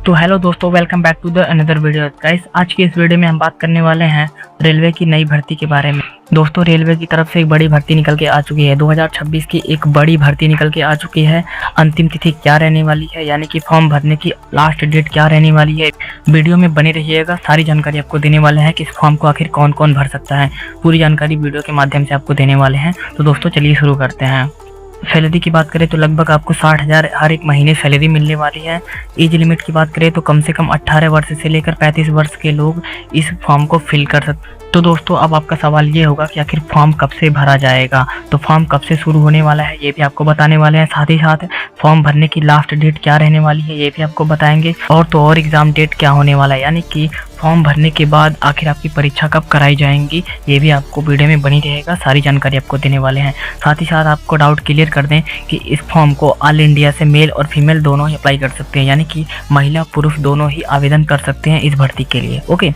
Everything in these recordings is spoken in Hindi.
तो हेलो दोस्तों, welcome back to the another video guys. आज की इस वीडियो में हम बात करने वाले हैं रेलवे की नई भर्ती के बारे में। दोस्तों, रेलवे की तरफ से एक बड़ी भर्ती निकल के आ चुकी है। 2026 की एक बड़ी भर्ती निकल के आ चुकी है। अंतिम तिथि क्या रहने वाली है, यानी कि फॉर्म भरने की लास्ट डेट क्या रहने वाली है, वीडियो में बने रहिएगा। सारी जानकारी आपको देने वाले हैं कि इस फॉर्म को आखिर कौन कौन भर सकता है। पूरी जानकारी वीडियो के माध्यम से आपको देने वाले हैं। तो दोस्तों चलिए शुरू करते हैं। सैलरी की बात करें तो लगभग आपको 60,000 हर एक महीने सैलरी मिलने वाली है। एज लिमिट की बात करें तो कम से कम 18 वर्ष से लेकर 35 वर्ष के लोग इस फॉर्म को फिल कर सकते हैं। तो दोस्तों अब आपका सवाल ये होगा कि आखिर फॉर्म कब से भरा जाएगा, तो फॉर्म कब से शुरू होने वाला है ये भी आपको बताने वाले हैं। साथ ही साथ फॉर्म भरने की लास्ट डेट क्या रहने वाली है ये भी आपको बताएंगे। और तो और एग्जाम डेट क्या होने वाला है, यानी कि फॉर्म भरने के बाद आखिर आपकी परीक्षा कब कराई जाएंगी ये भी आपको वीडियो में बनी रहेगा। सारी जानकारी आपको देने वाले हैं। साथ ही साथ आपको डाउट क्लियर कर दें कि इस फॉर्म को ऑल इंडिया से मेल और फीमेल दोनों ही अप्लाई कर सकते हैं, यानी कि महिला पुरुष दोनों ही आवेदन कर सकते हैं इस भर्ती के लिए। ओके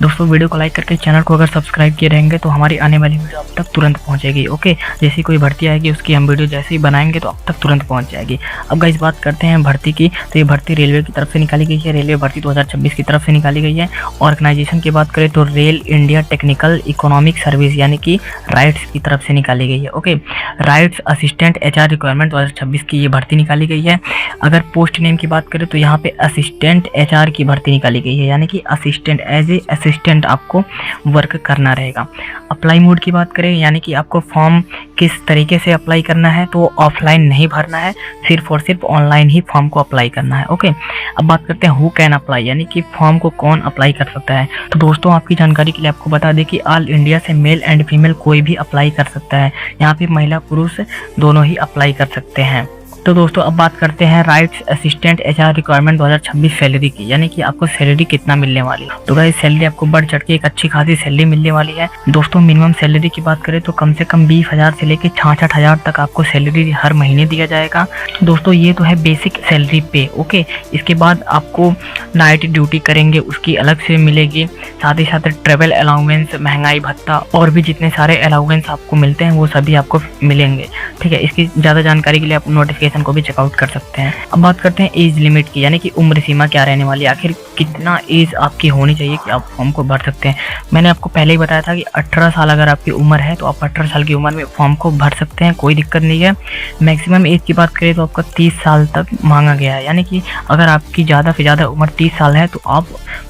दोस्तों, वीडियो को लाइक करके चैनल को अगर सब्सक्राइब किए रहेंगे तो हमारी आने वाली वीडियो आप तक तुरंत पहुंचेगी। ओके, जैसी कोई भर्ती आएगी उसकी हम वीडियो जैसे ही बनाएंगे तो आप तक तुरंत पहुंच जाएगी। अब गाइस बात करते हैं भर्ती की। तो ये भर्ती रेलवे की तरफ से निकाली गई है। रेलवे भर्ती 2026 की तरफ से निकाली गई है। ऑर्गेनाइजेशन की बात करें तो rail India technical economic service यानी कि राइट्स की तरफ से निकाली गई है। Okay, rights assistant HR requirement 2026 की ये भर्ती निकाली गई है। अगर पोस्ट नेम की बात करें तो यहाँ पे असिस्टेंट HR की भर्ती निकाली गई है, यानी कि असिस्टेंट एज ए असिस्टेंट आपको वर्क करना रहेगा। अप्लाई मोड की बात करें, यानी कि आपको फॉर्म किस तरीके से अप्लाई करना है, तो ऑफलाइन नहीं भरना है, सिर्फ और सिर्फ ऑनलाइन ही फॉर्म को अप्लाई करना है। ओके, अब बात करते हैं हु कैन अप्लाई, यानी कि फॉर्म को कौन अप्लाई कर सकता है। तो दोस्तों आपकी जानकारी के लिए आपको बता दें कि ऑल इंडिया से मेल एंड फीमेल कोई भी अप्लाई कर सकता है। यहाँ पे महिला पुरुष दोनों ही अप्लाई कर सकते हैं। तो दोस्तों अब बात करते हैं rights assistant HR requirement 2026 salary की, यानी कि आपको सैलरी कितना मिलने वाली है। तो गाइस सैलरी आपको बढ़ चढ़ के एक अच्छी खासी सैलरी मिलने वाली है। दोस्तों मिनिमम सैलरी की बात करें तो कम से कम 20,000 से लेकर 66,000 तक आपको सैलरी हर महीने दिया जाएगा। दोस्तों ये तो है बेसिक सैलरी पे। ओके, इसके बाद आपको नाइट ड्यूटी करेंगे उसकी अलग से मिलेगी। साथ ही साथ ट्रेवल अलाउंस, महंगाई भत्ता और भी जितने सारे अलाउंस आपको मिलते हैं वो सभी आपको मिलेंगे। ठीक है, इसकी ज़्यादा जानकारी के लिए आप नोटिफिकेशन को भी चेकआउट कर सकते हैं। अब बात करते हैं एज लिमिट की, यानी कि उम्र सीमा क्या रहने वाली है। आखिर कितना एज आपकी होनी चाहिए कि आप फॉर्म को भर सकते हैं। मैंने आपको पहले ही बताया था कि 18 साल अगर आपकी उम्र है तो आप 18 साल की उम्र में फॉर्म को भर सकते हैं, कोई दिक्कत नहीं है। मैक्सिमम एज की बात करें तो आपका 30 साल तक मांगा गया है, यानी कि अगर आपकी ज़्यादा से ज़्यादा उम्र 30 साल है तो आप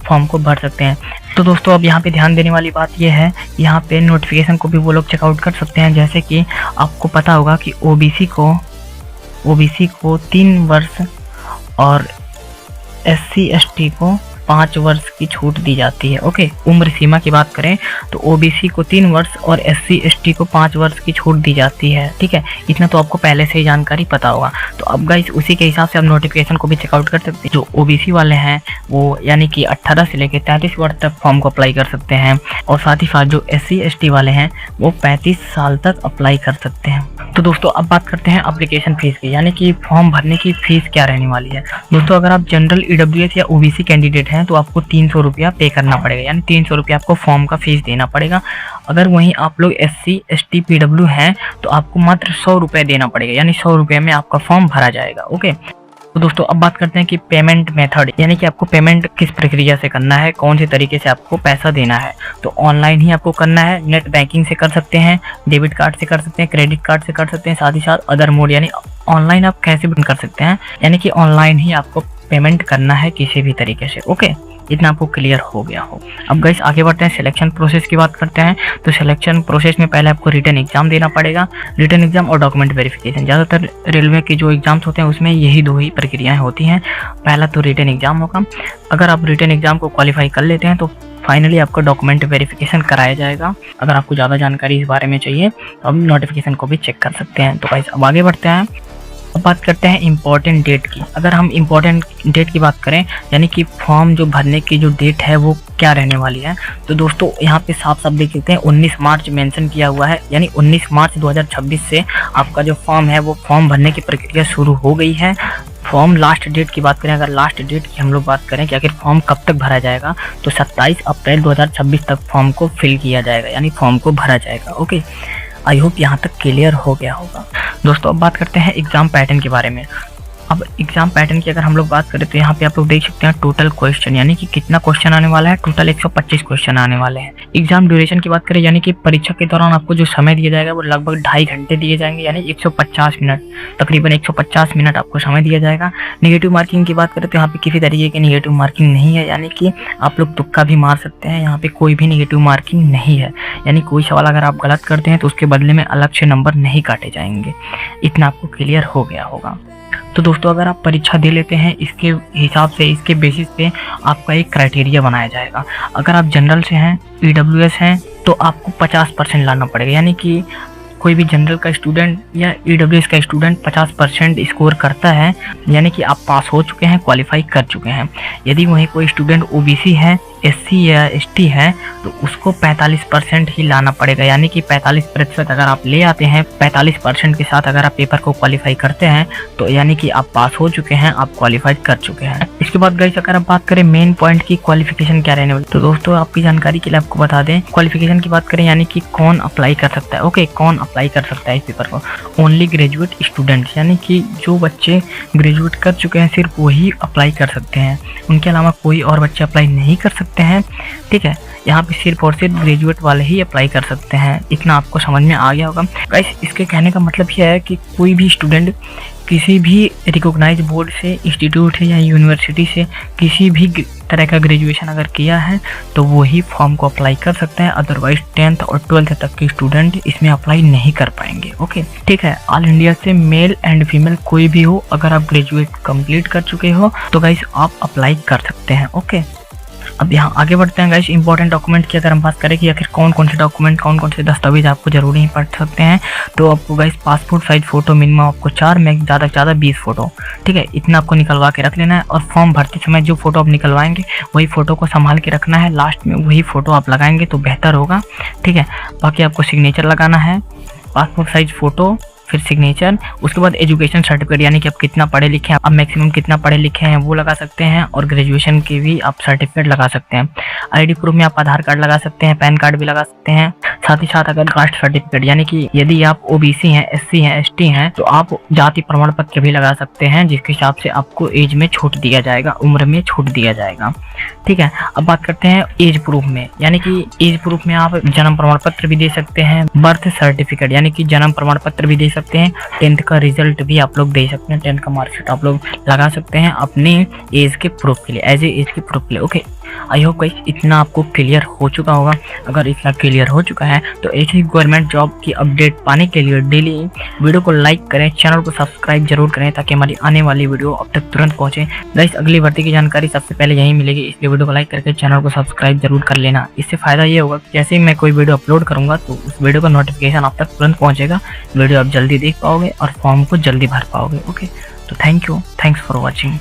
फॉर्म को भर सकते हैं। तो दोस्तों अब यहाँ पे ध्यान देने वाली बात यह है, यहाँ पे नोटिफिकेशन को भी वो लोग चेकआउट कर सकते हैं। जैसे कि आपको पता होगा कि OBC को 3 वर्ष और SC ST को 5 वर्ष की छूट दी जाती है। ओके, उम्र सीमा की बात करें तो OBC को 3 वर्ष और SC ST को 5 वर्ष की छूट दी जाती है। ठीक है, इतना तो आपको पहले से ही जानकारी पता होगा। तो अब गाइस उसी के हिसाब से आप नोटिफिकेशन को भी चेकआउट कर सकते हैं। जो OBC वाले हैं वो यानी कि 18 से लेकर 33 वर्ष तक फॉर्म को अप्लाई कर सकते हैं, और साथ ही साथ जो SC ST वाले हैं वो 35 साल तक अप्लाई कर सकते हैं। तो दोस्तों अब बात करते हैं एप्लीकेशन फीस की, यानी कि फॉर्म भरने की फीस क्या रहने वाली है। दोस्तों अगर आप जनरल EWS या OBC कैंडिडेट हैं तो आपको 300 रुपया पे करना पड़ेगा, यानी 300 रुपया आपको फॉर्म का फीस देना पड़ेगा। अगर वहीं आप लोग SC ST PW हैं तो आपको मात्र 100 रुपये देना पड़ेगा, यानी 100 रुपये में आपका फॉर्म भरा जाएगा। ओके, तो दोस्तों अब बात करते हैं कि पेमेंट मेथड, यानी कि आपको पेमेंट किस प्रक्रिया से करना है, कौन से तरीके से आपको पैसा देना है। तो ऑनलाइन ही आपको करना है, नेट बैंकिंग से कर सकते हैं, डेबिट कार्ड से कर सकते हैं, क्रेडिट कार्ड से कर सकते हैं। साथ ही साथ अदर मोड, यानी ऑनलाइन आप कैसे भी कर सकते हैं, यानी कि ऑनलाइन ही आपको पेमेंट करना है किसी भी तरीके से। ओके, इतना आपको क्लियर हो गया हो। अब गाइस आगे बढ़ते हैं, सिलेक्शन प्रोसेस की बात करते हैं। तो सिलेक्शन प्रोसेस में पहले आपको रिटन एग्जाम देना पड़ेगा। रिटन एग्जाम और डॉक्यूमेंट वेरिफिकेशन, ज़्यादातर रेलवे के जो एग्जाम्स होते हैं उसमें यही दो ही प्रक्रियाएं होती हैं। पहला तो रिटन एग्जाम होगा, अगर आप रिटन एग्जाम को क्वालिफाई कर लेते हैं तो फाइनली आपका डॉक्यूमेंट वेरिफिकेशन कराया जाएगा। अगर आपको ज़्यादा जानकारी इस बारे में चाहिए तो आप नोटिफिकेशन को भी चेक कर सकते हैं। तो गाइस अब आगे बढ़ते हैं। अब बात करते हैं इम्पोर्टेंट डेट की। अगर हम इम्पोर्टेंट डेट की बात करें, यानी कि फॉर्म जो भरने की जो डेट है वो क्या रहने वाली है, तो दोस्तों यहाँ पे साफ साफ देख सकते हैं 19 मार्च मेंशन किया हुआ है, यानी 19 मार्च 2026 से आपका जो फॉर्म है वो फॉर्म भरने की प्रक्रिया शुरू हो गई है। फॉर्म लास्ट डेट की बात करें, अगर लास्ट डेट की हम लोग बात करें कि आखिर फॉर्म कब तक भरा जाएगा, तो 27 अप्रैल 2026 तक फॉर्म को फिल किया जाएगा, यानी फॉर्म को भरा जाएगा। ओके, आई होप यहाँ तक क्लियर हो गया होगा। दोस्तों अब बात करते हैं एग्जाम पैटर्न के बारे में। अब एग्जाम पैटर्न की अगर हम लोग बात करें तो यहाँ पे आप लोग देख सकते हैं टोटल क्वेश्चन, यानी कि कितना क्वेश्चन आने वाला है। टोटल 125 क्वेश्चन आने वाले हैं। एग्जाम ड्यूरेशन की बात करें, यानी कि परीक्षा के दौरान आपको जो समय दिया जाएगा वो लगभग 2.5 घंटे दिए जाएंगे, यानी 150 मिनट, तकरीबन 150 मिनट आपको समय दिया जाएगा। नेगेटिव मार्किंग की बात करें तो यहाँ पे किसी तरीके की नेगेटिव मार्किंग नहीं है, यानी कि आप लोग तुक्का भी मार सकते हैं। यहाँ पे कोई भी नेगेटिव मार्किंग नहीं है, यानी कोई सवाल अगर आप गलत करते हैं तो उसके बदले में अलग से नंबर नहीं काटे जाएंगे। इतना आपको क्लियर हो गया होगा। तो दोस्तों अगर आप परीक्षा दे लेते हैं, इसके हिसाब से, इसके बेसिस पे आपका एक क्राइटेरिया बनाया जाएगा। अगर आप जनरल से हैं, ईडब्ल्यूएस हैं, तो आपको 50% लाना पड़ेगा, यानी कि कोई भी जनरल का स्टूडेंट या ईडब्ल्यूएस का स्टूडेंट 50% स्कोर करता है, यानी कि आप पास हो चुके हैं, क्वालिफाई कर चुके हैं। यदि वहीं कोई स्टूडेंट ओबीसी है, एससी या एसटी है, तो उसको 45% ही लाना पड़ेगा, यानी कि 45% अगर आप ले आते हैं, 45% के साथ अगर आप पेपर को क्वालिफाई करते हैं, तो यानी कि आप पास हो चुके हैं, आप क्वालिफाई कर चुके हैं। इसके बाद गाइस अगर आप बात करें मेन पॉइंट की क्वालिफिकेशन क्या रहने वाली, तो दोस्तों आपकी जानकारी के लिए आपको बता दें, क्वालिफिकेशन की बात करें यानी कि कौन अप्लाई कर सकता है। ओके, कौन अप्लाई कर सकता है इस पेपर को? ओनली ग्रेजुएट स्टूडेंट, यानी कि जो बच्चे ग्रेजुएट कर चुके हैं सिर्फ वही अप्लाई कर सकते हैं, उनके अलावा कोई और बच्चे अप्लाई नहीं कर सकते हैं। ठीक है, यहाँ पे सिर्फ और सिर्फ ग्रेजुएट वाले ही अप्लाई कर सकते हैं। इतना आपको समझ में आ गया होगा गाइस। इसके कहने का मतलब यह है कि कोई भी स्टूडेंट किसी भी रिकॉग्नाइज बोर्ड से, इंस्टीट्यूट है या यूनिवर्सिटी से किसी भी तरह का ग्रेजुएशन अगर किया है तो वो ही फॉर्म को अप्लाई कर सकते हैं। अदरवाइज 10th और 12th तक के स्टूडेंट इसमें अप्लाई नहीं कर पाएंगे। ओके, ठीक है। ऑल इंडिया से मेल एंड फीमेल कोई भी हो, अगर आप ग्रेजुएट कंप्लीट कर चुके हो तो गाइस आप अप्लाई कर सकते हैं। ओके, अब यहाँ आगे बढ़ते हैं गाइस। इंपॉर्टेंट डॉक्यूमेंट की अगर हम बात करें कि आखिर कौन कौन से डॉक्यूमेंट, कौन कौन से दस्तावेज आपको जरूरी पड़ सकते हैं, तो आपको guys passport size photo minimum आपको 4 में ज़्यादा से ज़्यादा 20 फोटो, ठीक है, इतना आपको निकलवा के रख लेना है। और फॉर्म भरते समय जो फोटो आप निकलवाएंगे वही फोटो को संभाल के रखना है, लास्ट में वही फोटो आप लगाएंगे तो बेहतर होगा। ठीक है, बाकी आपको सिग्नेचर लगाना है, पासपोर्ट साइज फोटो, फिर सिग्नेचर। उसके बाद एजुकेशन सर्टिफिकेट, यानी कि आप कितना पढ़े लिखे हैं, आप मैक्सिमम कितना पढ़े लिखे हैं वो लगा सकते हैं, और ग्रेजुएशन के भी आप सर्टिफिकेट लगा सकते हैं। आईडी प्रूफ में आप आधार कार्ड लगा सकते हैं, पैन कार्ड भी लगा सकते हैं। साथ ही साथ अगर कास्ट सर्टिफिकेट, यानी कि यदि आप ओबीसी हैं, एससी हैं, एसटी हैं, तो आप जाति प्रमाण पत्र भी लगा सकते हैं, जिसके हिसाब से आपको एज में छूट दिया जाएगा, उम्र में छूट दिया जाएगा। ठीक है, अब बात करते हैं एज प्रूफ में, यानी कि एज प्रूफ में आप जन्म प्रमाण पत्र भी दे सकते हैं, बर्थ सर्टिफिकेट यानी कि जन्म प्रमाण पत्र भी दे सकते हैं, 10th का रिजल्ट भी आप लोग दे सकते हैं, 10th का मार्कशीट आप लोग लगा सकते हैं अपने एज के प्रूफ के लिए, एज ए एज के प्रूफ के लिए। ओके, आई होप गाइस इतना आपको क्लियर हो चुका होगा। अगर इतना क्लियर हो चुका है तो ऐसी गवर्नमेंट जॉब की अपडेट पाने के लिए डेली वीडियो को लाइक करें, चैनल को सब्सक्राइब जरूर करें, ताकि हमारी आने वाली वीडियो अब तक तुरंत पहुंचे। गाइस अगली भर्ती की जानकारी सबसे पहले यहीं मिलेगी, इसलिए वीडियो को लाइक करके चैनल को सब्सक्राइब जरूर कर लेना। इससे फायदा ये होगा कि जैसे ही मैं कोई वीडियो अपलोड करूंगा तो उस वीडियो का नोटिफिकेशन आप तक तुरंत पहुंचेगा, वीडियो आप जल्दी देख पाओगे और फॉर्म को जल्दी भर पाओगे। ओके, तो thank you, thanks for watching.